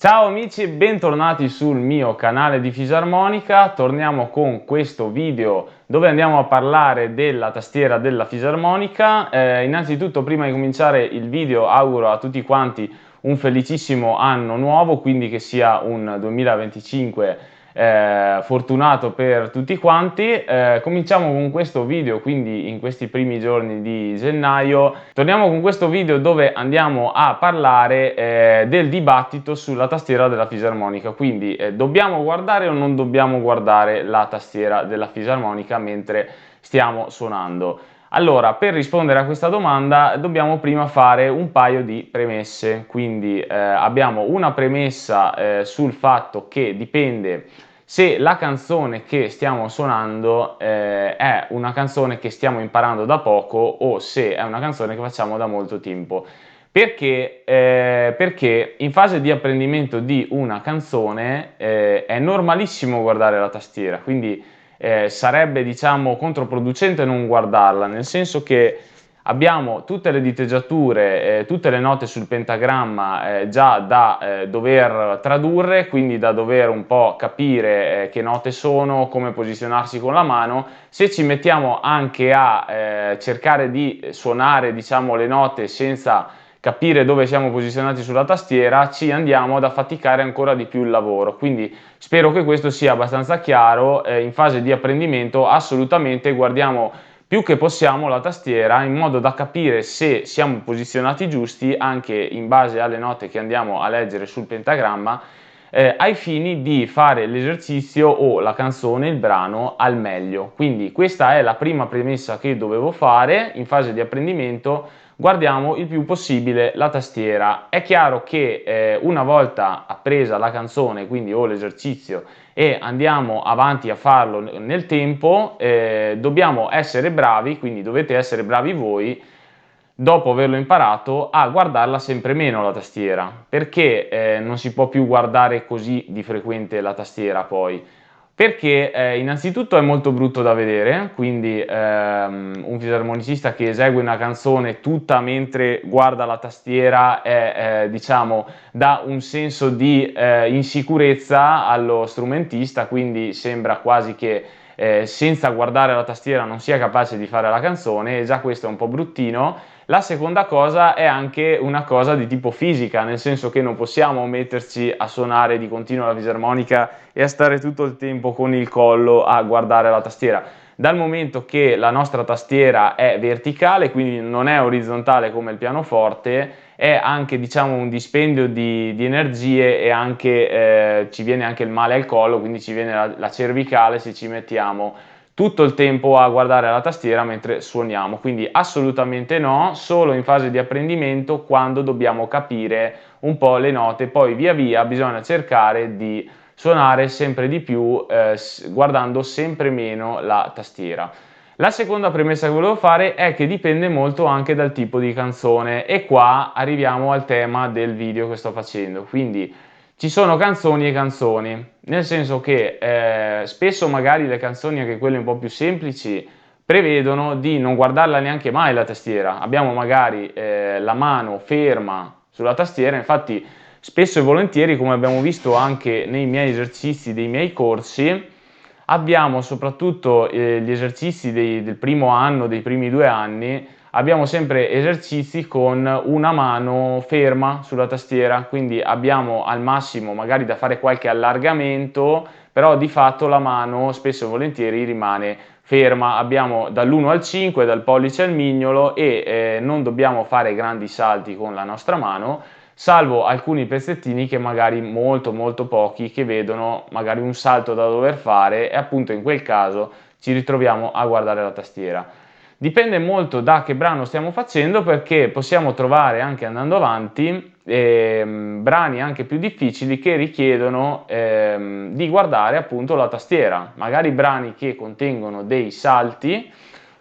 Ciao amici e bentornati sul mio canale di fisarmonica. Torniamo con questo video dove andiamo a parlare della tastiera della fisarmonica. Innanzitutto, prima di cominciare il video, auguro a tutti quanti un felicissimo anno nuovo, quindi che sia un 2025 fortunato per tutti quanti. Cominciamo con questo video, quindi in questi primi giorni di gennaio torniamo con questo video dove andiamo a parlare del dibattito sulla tastiera della fisarmonica. Quindi dobbiamo guardare o non dobbiamo guardare la tastiera della fisarmonica mentre stiamo suonando? Allora, per rispondere a questa domanda dobbiamo prima fare un paio di premesse. Quindi abbiamo una premessa sul fatto che dipende se la canzone che stiamo suonando è una canzone che stiamo imparando da poco o se è una canzone che facciamo da molto tempo. Perché in fase di apprendimento di una canzone è normalissimo guardare la tastiera, quindi sarebbe, diciamo, controproducente non guardarla, nel senso che abbiamo tutte le diteggiature, tutte le note sul pentagramma già da dover tradurre, quindi da dover un po' capire che note sono, come posizionarsi con la mano. Se ci mettiamo anche a cercare di suonare, diciamo, le note senza capire dove siamo posizionati sulla tastiera, ci andiamo ad affaticare ancora di più il lavoro. Quindi spero che questo sia abbastanza chiaro. In fase di apprendimento assolutamente guardiamo più che possiamo la tastiera in modo da capire se siamo posizionati giusti anche in base alle note che andiamo a leggere sul pentagramma, ai fini di fare l'esercizio o la canzone, il brano al meglio. Quindi questa è la prima premessa che dovevo fare. In fase di apprendimento guardiamo il più possibile la tastiera. È chiaro che una volta appresa la canzone, quindi o l'esercizio, e andiamo avanti a farlo nel tempo, dobbiamo essere bravi, quindi dovete essere bravi voi, dopo averlo imparato, a guardarla sempre meno la tastiera, perché non si può più guardare così di frequente la tastiera poi. Perché innanzitutto è molto brutto da vedere, quindi un fisarmonicista che esegue una canzone tutta mentre guarda la tastiera diciamo, dà un senso di insicurezza allo strumentista, quindi sembra quasi che senza guardare la tastiera non sia capace di fare la canzone, e già questo è un po' bruttino. La seconda cosa è anche una cosa di tipo fisica, nel senso che non possiamo metterci a suonare di continuo la fisarmonica e a stare tutto il tempo con il collo a guardare la tastiera. Dal momento che la nostra tastiera è verticale, quindi non è orizzontale come il pianoforte, è anche, diciamo, un dispendio di energie, e anche ci viene anche il male al collo, quindi ci viene la cervicale se ci mettiamo tutto il tempo a guardare la tastiera mentre suoniamo. Quindi assolutamente no, solo in fase di apprendimento, quando dobbiamo capire un po' le note. Poi via via bisogna cercare di suonare sempre di più guardando sempre meno la tastiera. La seconda premessa che volevo fare è che dipende molto anche dal tipo di canzone, e qua arriviamo al tema del video che sto facendo. Quindi ci sono canzoni e canzoni, nel senso che spesso magari le canzoni, anche quelle un po' più semplici, prevedono di non guardarla neanche mai la tastiera. Abbiamo magari la mano ferma sulla tastiera, infatti spesso e volentieri, come abbiamo visto anche nei miei esercizi dei miei corsi, abbiamo soprattutto gli esercizi del primo anno, dei primi 2 anni, abbiamo sempre esercizi con una mano ferma sulla tastiera, quindi abbiamo al massimo magari da fare qualche allargamento, però di fatto la mano spesso e volentieri rimane ferma. Abbiamo dall'1 al 5, dal pollice al mignolo, e non dobbiamo fare grandi salti con la nostra mano, salvo alcuni pezzettini che magari molto molto pochi, che vedono magari un salto da dover fare, e appunto in quel caso ci ritroviamo a guardare la tastiera. Dipende molto da che brano stiamo facendo, perché possiamo trovare, anche andando avanti, brani anche più difficili che richiedono di guardare appunto la tastiera, magari brani che contengono dei salti,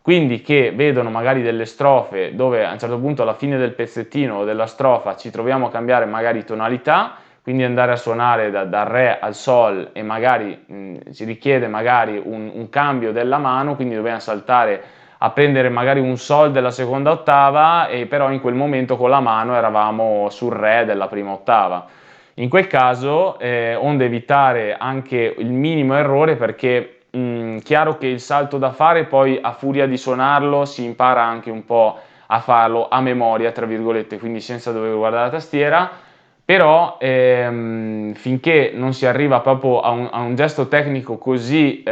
quindi che vedono magari delle strofe dove a un certo punto, alla fine del pezzettino o della strofa, ci troviamo a cambiare magari tonalità, quindi andare a suonare dal re al sol, e magari ci richiede magari un cambio della mano, quindi dobbiamo saltare a prendere magari un sol della seconda ottava, e però in quel momento con la mano eravamo sul re della prima ottava. In quel caso, onde evitare anche il minimo errore, perché chiaro che il salto da fare poi a furia di suonarlo si impara anche un po' a farlo a memoria, tra virgolette, quindi senza dover guardare la tastiera, però finché non si arriva proprio a un gesto tecnico così,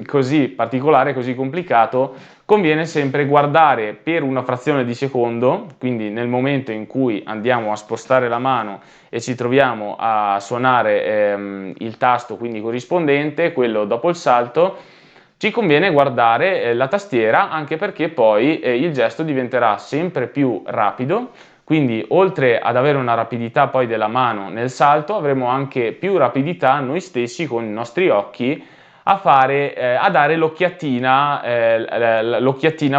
così particolare, così complicato, conviene sempre guardare per una frazione di secondo, quindi nel momento in cui andiamo a spostare la mano e ci troviamo a suonare il tasto quindi corrispondente, quello dopo il salto, ci conviene guardare la tastiera, anche perché poi il gesto diventerà sempre più rapido, quindi oltre ad avere una rapidità poi della mano nel salto, avremo anche più rapidità noi stessi con i nostri occhi a dare l'occhiatina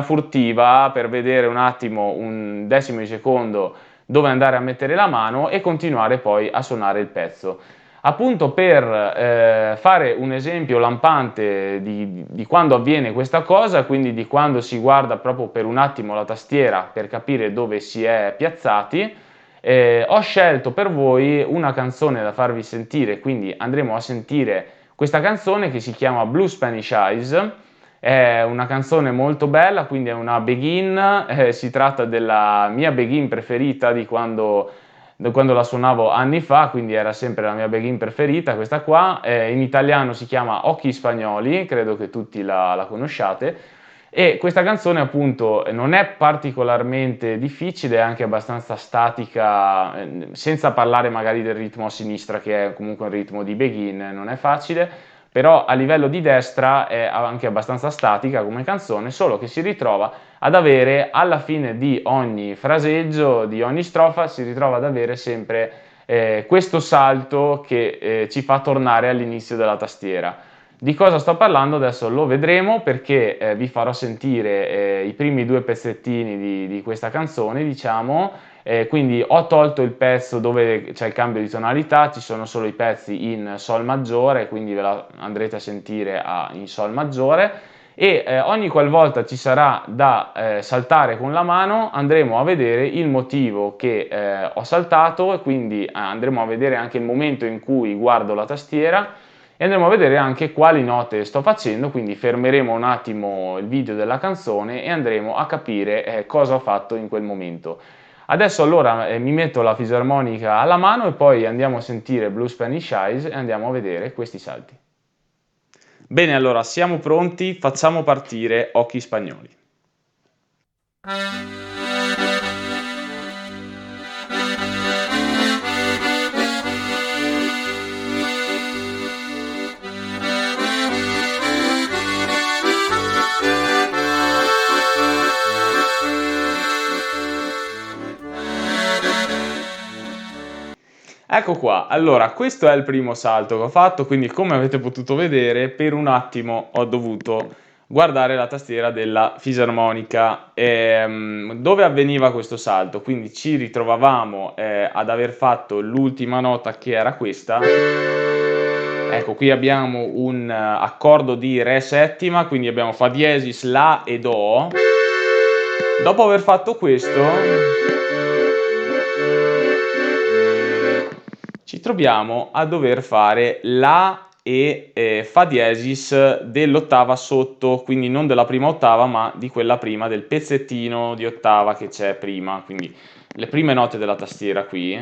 furtiva per vedere un attimo, un decimo di secondo, dove andare a mettere la mano e continuare poi a suonare il pezzo. Appunto per fare un esempio lampante di quando avviene questa cosa, quindi di quando si guarda proprio per un attimo la tastiera per capire dove si è piazzati, ho scelto per voi una canzone da farvi sentire, quindi andremo a sentire questa canzone che si chiama Blue Spanish Eyes. È una canzone molto bella, quindi è una begin, si tratta della mia begin preferita da quando la suonavo anni fa, quindi era sempre la mia begin preferita, questa qua. In italiano si chiama Occhi Spagnoli, credo che tutti la conosciate. E questa canzone appunto non è particolarmente difficile, è anche abbastanza statica, senza parlare magari del ritmo a sinistra che è comunque un ritmo di begin, non è facile, però a livello di destra è anche abbastanza statica come canzone, solo che si ritrova ad avere alla fine di ogni fraseggio, di ogni strofa, si ritrova ad avere sempre questo salto che ci fa tornare all'inizio della tastiera. Di cosa sto parlando adesso lo vedremo, perché vi farò sentire i primi due pezzettini di questa canzone, diciamo. Quindi ho tolto il pezzo dove c'è il cambio di tonalità, ci sono solo i pezzi in Sol maggiore, quindi ve la andrete a sentire in Sol maggiore, e ogni qualvolta ci sarà da saltare con la mano andremo a vedere il motivo che ho saltato, e quindi andremo a vedere anche il momento in cui guardo la tastiera e andremo a vedere anche quali note sto facendo, quindi fermeremo un attimo il video della canzone e andremo a capire cosa ho fatto in quel momento. Adesso allora mi metto la fisarmonica alla mano e poi andiamo a sentire Blue Spanish Eyes e andiamo a vedere questi salti. Bene, allora siamo pronti, facciamo partire Occhi Spagnoli. Ecco qua, allora questo è il primo salto che ho fatto, quindi come avete potuto vedere per un attimo ho dovuto guardare la tastiera della fisarmonica. Dove avveniva questo salto? Quindi ci ritrovavamo ad aver fatto l'ultima nota che era questa. Ecco, qui abbiamo un accordo di Re settima, quindi abbiamo Fa diesis, La e Do. Dopo aver fatto questo ci troviamo a dover fare La e Fa diesis dell'ottava sotto, quindi non della prima ottava ma di quella prima, del pezzettino di ottava che c'è prima, quindi le prime note della tastiera qui.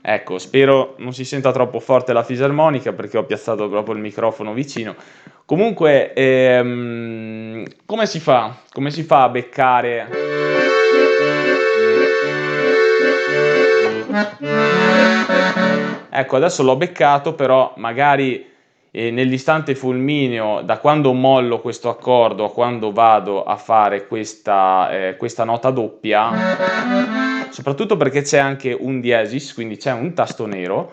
Ecco, spero non si senta troppo forte la fisarmonica perché ho piazzato proprio il microfono vicino. Comunque, come si fa? Come si fa a beccare? Ecco, adesso l'ho beccato, però magari nell'istante fulmineo, da quando mollo questo accordo a quando vado a fare questa nota doppia, soprattutto perché c'è anche un diesis, quindi c'è un tasto nero,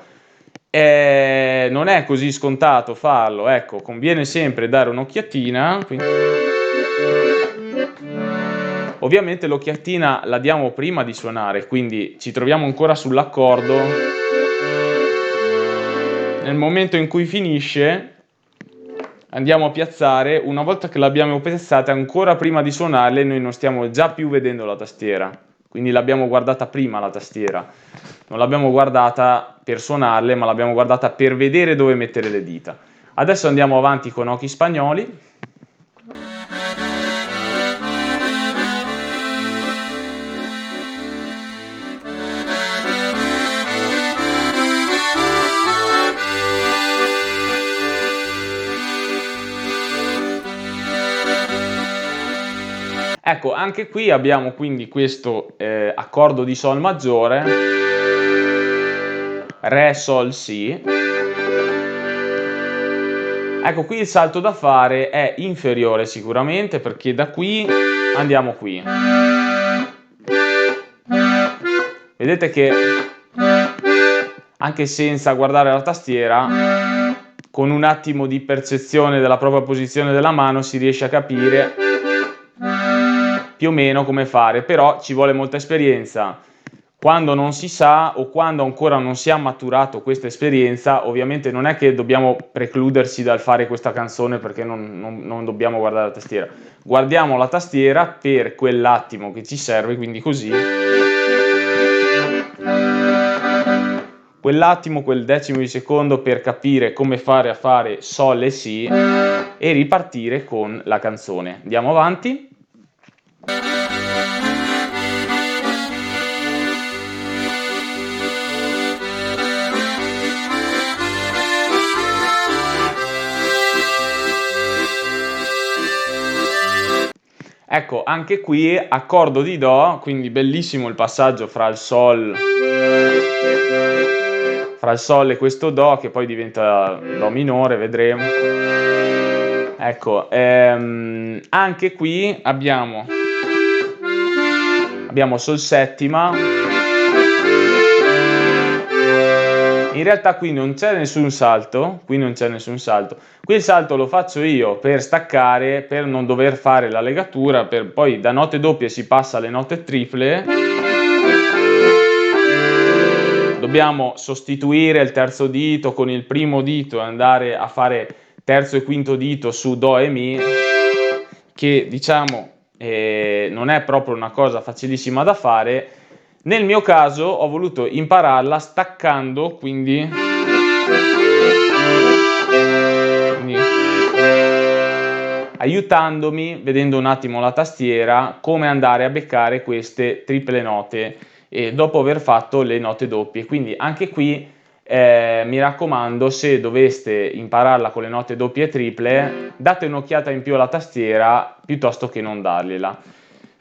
non è così scontato farlo, ecco, conviene sempre dare un'occhiatina. Ovviamente l'occhiatina la diamo prima di suonare, quindi ci troviamo ancora sull'accordo. Nel momento in cui finisce andiamo a piazzare, una volta che l'abbiamo piazzata ancora prima di suonarle noi non stiamo già più vedendo la tastiera, quindi l'abbiamo guardata prima la tastiera, non l'abbiamo guardata per suonarle, ma l'abbiamo guardata per vedere dove mettere le dita. Adesso andiamo avanti con occhi spagnoli. Ecco, anche qui abbiamo quindi questo accordo di Sol maggiore, Re, Sol, Si. Ecco, qui il salto da fare è inferiore sicuramente, perché da qui andiamo qui. Vedete che anche senza guardare la tastiera, con un attimo di percezione della propria posizione della mano si riesce a capire più o meno come fare, però ci vuole molta esperienza. Quando non si sa o quando ancora non si ha maturato questa esperienza, ovviamente non è che dobbiamo precludersi dal fare questa canzone perché non dobbiamo guardare la tastiera. Guardiamo la tastiera per quell'attimo che ci serve, quindi così. Quell'attimo, quel decimo di secondo per capire come fare a fare Sol e Si e ripartire con la canzone. Andiamo avanti. Ecco, anche qui accordo di Do, quindi bellissimo il passaggio fra il Sol e questo Do, che poi diventa Do minore, vedremo. Ecco, anche qui abbiamo Sol settima. In realtà qui non c'è nessun salto, qui il salto lo faccio io per staccare, per non dover fare la legatura, poi da note doppie si passa alle note triple. Dobbiamo sostituire il terzo dito con il primo dito e andare a fare terzo e quinto dito su Do e Mi, che diciamo non è proprio una cosa facilissima da fare. Nel mio caso ho voluto impararla staccando, quindi aiutandomi, vedendo un attimo la tastiera, come andare a beccare queste triple note e dopo aver fatto le note doppie. Quindi anche qui mi raccomando, se doveste impararla con le note doppie e triple, date un'occhiata in più alla tastiera piuttosto che non dargliela.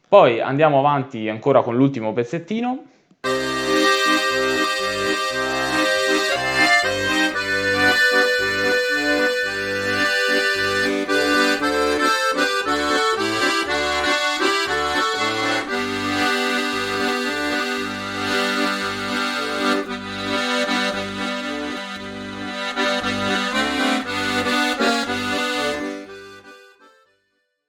Poi andiamo avanti ancora con l'ultimo pezzettino.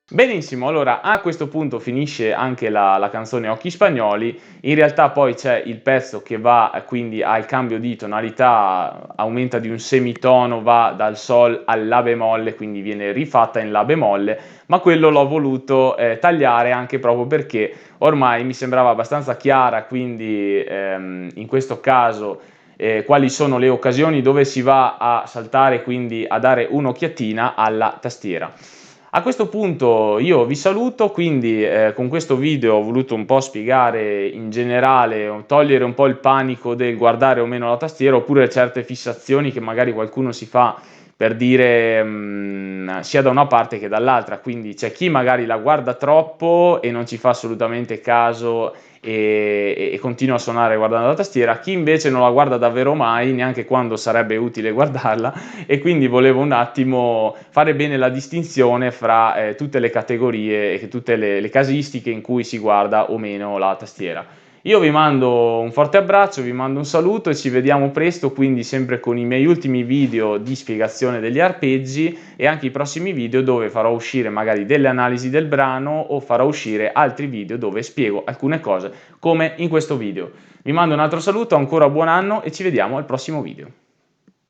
Benissimo, allora a questo punto finisce anche la canzone Occhi Spagnoli. In realtà poi c'è il pezzo che va quindi al cambio di tonalità, aumenta di un semitono, va dal Sol al La bemolle, quindi viene rifatta in La bemolle, ma quello l'ho voluto tagliare anche proprio perché ormai mi sembrava abbastanza chiara, quindi in questo caso quali sono le occasioni dove si va a saltare, quindi a dare un'occhiatina alla tastiera. A questo punto io vi saluto, quindi con questo video ho voluto un po' spiegare in generale, togliere un po' il panico del guardare o meno la tastiera, oppure certe fissazioni che magari qualcuno si fa per dire sia da una parte che dall'altra, quindi c'è chi magari la guarda troppo e non ci fa assolutamente caso e continua a suonare guardando la tastiera, chi invece non la guarda davvero mai, neanche quando sarebbe utile guardarla, e quindi volevo un attimo fare bene la distinzione fra tutte le categorie e tutte le casistiche in cui si guarda o meno la tastiera. Io vi mando un forte abbraccio, vi mando un saluto e ci vediamo presto, quindi sempre con i miei ultimi video di spiegazione degli arpeggi e anche i prossimi video dove farò uscire magari delle analisi del brano o farò uscire altri video dove spiego alcune cose come in questo video. Vi mando un altro saluto, ancora buon anno e ci vediamo al prossimo video.